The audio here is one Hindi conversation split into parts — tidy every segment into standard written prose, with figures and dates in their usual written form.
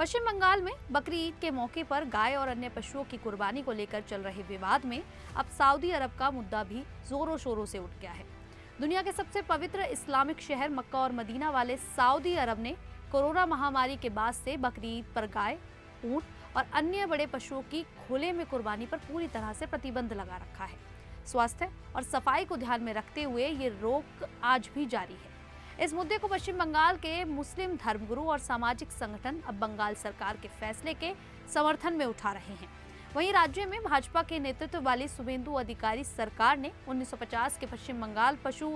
पश्चिम बंगाल में बकरी ईद के मौके पर गाय और अन्य पशुओं की कुर्बानी को लेकर चल रहे विवाद में अब सऊदी अरब का मुद्दा भी जोरों शोरों से उठ गया है। दुनिया के सबसे पवित्र इस्लामिक शहर मक्का और मदीना वाले सऊदी अरब ने कोरोना महामारी के बाद से बकरी ईद पर गाय, ऊंट और अन्य बड़े पशुओं की खुले में कुर्बानी पर पूरी तरह से प्रतिबंध लगा रखा है। स्वास्थ्य और सफाई को ध्यान में रखते हुए ये रोक आज भी जारी है। इस मुद्दे को पश्चिम बंगाल के मुस्लिम धर्मगुरु और सामाजिक संगठन अब बंगाल सरकार के फैसले के समर्थन में उठा रहे हैं। वहीं राज्य में भाजपा के नेतृत्व वाली शुभेंदु अधिकारी सरकार ने 1950 के पश्चिम बंगाल पशु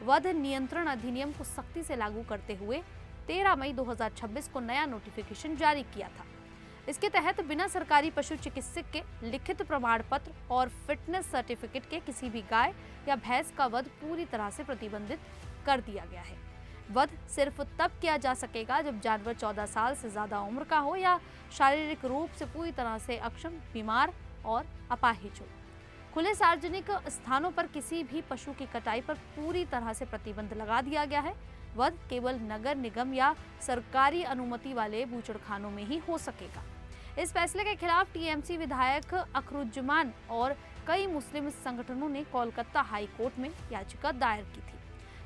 वध नियंत्रण अधिनियम को सख्ती से लागू करते हुए 13 मई 2026 को नया नोटिफिकेशन जारी किया था। इसके तहत बिना सरकारी पशु चिकित्सक के लिखित प्रमाण पत्र और फिटनेस सर्टिफिकेट के किसी भी गाय या भैंस का वध पूरी तरह से प्रतिबंधित कर दिया गया है। वध सिर्फ तब किया जा सकेगा जब जानवर 14 साल से ज्यादा उम्र का हो या शारीरिक रूप से पूरी तरह से अक्षम, बीमार और अपाहिज हो। खुले सार्वजनिक स्थानों पर किसी भी पशु की कटाई पर पूरी तरह से प्रतिबंध लगा दिया गया है। वध केवल नगर निगम या सरकारी अनुमति वाले बूचड़खानों में ही हो सकेगा। इस फैसले के खिलाफ टीएमसी विधायक अखरुज्जमान और कई मुस्लिम संगठनों ने कोलकाता हाई कोर्ट में याचिका दायर की थी।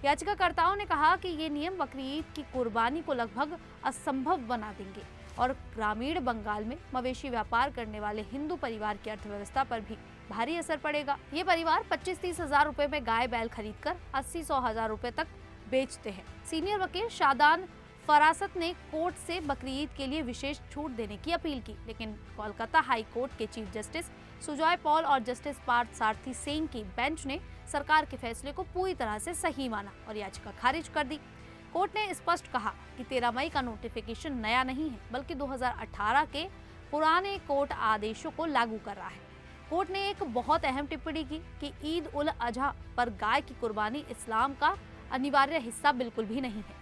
याचिकाकर्ताओं ने कहा कि ये नियम बकरी ईद की कुर्बानी को लगभग असंभव बना देंगे और ग्रामीण बंगाल में मवेशी व्यापार करने वाले हिंदू परिवार की अर्थव्यवस्था पर भी भारी असर पड़ेगा। ये परिवार 25-30 हजार रुपए में गाय बैल खरीदकर 80-100 हजार रुपए तक बेचते हैं। सीनियर वकील शादान फरासत ने कोर्ट से बकरी ईद के लिए विशेष छूट देने की अपील की, लेकिन कोलकाता हाई कोर्ट के चीफ जस्टिस सुजॉय पॉल और जस्टिस पार्थ सारथी सिंह की बेंच ने सरकार के फैसले को पूरी तरह से सही माना और याचिका खारिज कर दी। कोर्ट ने स्पष्ट कहा कि 13 मई का नोटिफिकेशन नया नहीं है, बल्कि 2018 के पुराने कोर्ट आदेशों को लागू कर रहा है। कोर्ट ने एक बहुत अहम टिप्पणी की कि ईद उल अजहा पर गाय की कुर्बानी इस्लाम का अनिवार्य हिस्सा बिल्कुल भी नहीं है।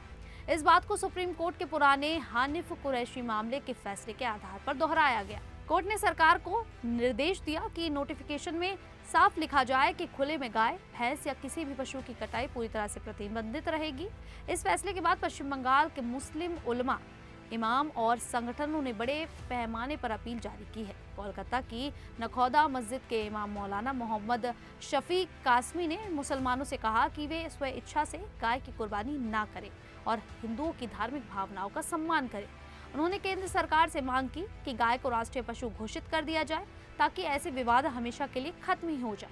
इस बात को सुप्रीम कोर्ट के पुराने हानिफ कुरैशी मामले के फैसले के आधार पर दोहराया गया। कोर्ट ने सरकार को निर्देश दिया कि नोटिफिकेशन में साफ लिखा जाए कि खुले में गाय, भैंस या किसी भी पशु की कटाई पूरी तरह से प्रतिबंधित रहेगी। इस फैसले के बाद पश्चिम बंगाल के मुस्लिम उलमा, इमाम और संगठनों ने बड़े पैमाने पर अपील जारी की है। कोलकाता की नखौदा मस्जिद के इमाम मौलाना मोहम्मद शफीक कासमी ने मुसलमानों से कहा कि वे स्व इच्छा से गाय की कुर्बानी ना करें और हिंदुओं की धार्मिक भावनाओं का सम्मान करें। उन्होंने केंद्र सरकार से मांग की कि गाय को राष्ट्रीय पशु घोषित कर दिया जाए ताकि ऐसे विवाद हमेशा के लिए खत्म ही हो जाए।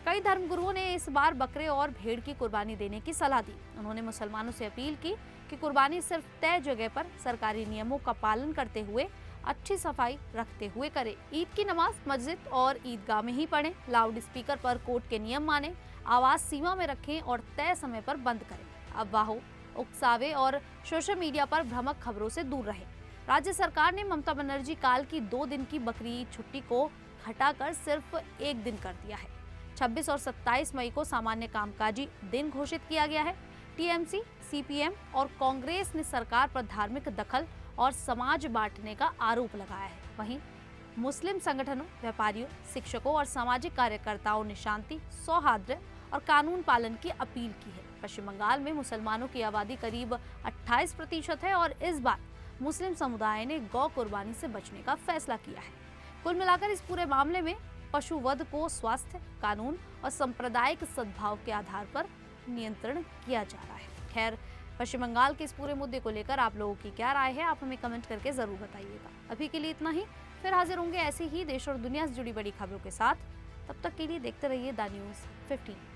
कई धर्मगुरुओं ने इस बार बकरे और भेड़ की कुर्बानी देने की सलाह दी। उन्होंने मुसलमानों से अपील की कि कुर्बानी सिर्फ तय जगह पर सरकारी नियमों का पालन करते हुए अच्छी सफाई रखते हुए करें। ईद की नमाज मस्जिद और ईदगाह में ही पढ़ें, लाउड स्पीकर पर कोर्ट के नियम मानें, आवाज सीमा में रखें और तय समय पर बंद करें। अफवाहों, उकसावे और सोशल मीडिया पर भ्रामक खबरों से दूर रहें। राज्य सरकार ने ममता बनर्जी काल की 2 दिन की बकरी छुट्टी को घटाकर सिर्फ 1 दिन कर दिया है। 26 और 27 मई को सामान्य कामकाजी दिन घोषित किया गया है। टीएमसी, सीपीएम और कांग्रेस ने सरकार पर धार्मिक दखल और समाज बांटने का आरोप लगाया है। वहीं मुस्लिम संगठनों, व्यापारियों, शिक्षकों और सामाजिक कार्यकर्ताओं ने शांति, सौहार्द और कानून पालन की अपील की है। पश्चिम बंगाल में मुसलमानों की आबादी करीब 28% है और इस बार मुस्लिम समुदाय ने गौ कुर्बानी से बचने का फैसला किया है। कुल मिलाकर इस पूरे मामले में पशु वध को स्वास्थ्य, कानून और सांप्रदायिक सद्भाव के आधार पर नियंत्रण किया जा रहा है। खैर, पश्चिम बंगाल के इस पूरे मुद्दे को लेकर आप लोगों की क्या राय है, आप हमें कमेंट करके जरूर बताइएगा। अभी के लिए इतना ही, फिर हाजिर होंगे ऐसे ही देश और दुनिया से जुड़ी बड़ी खबरों के साथ। तब तक के लिए देखते रहिए द न्यूज़ 15।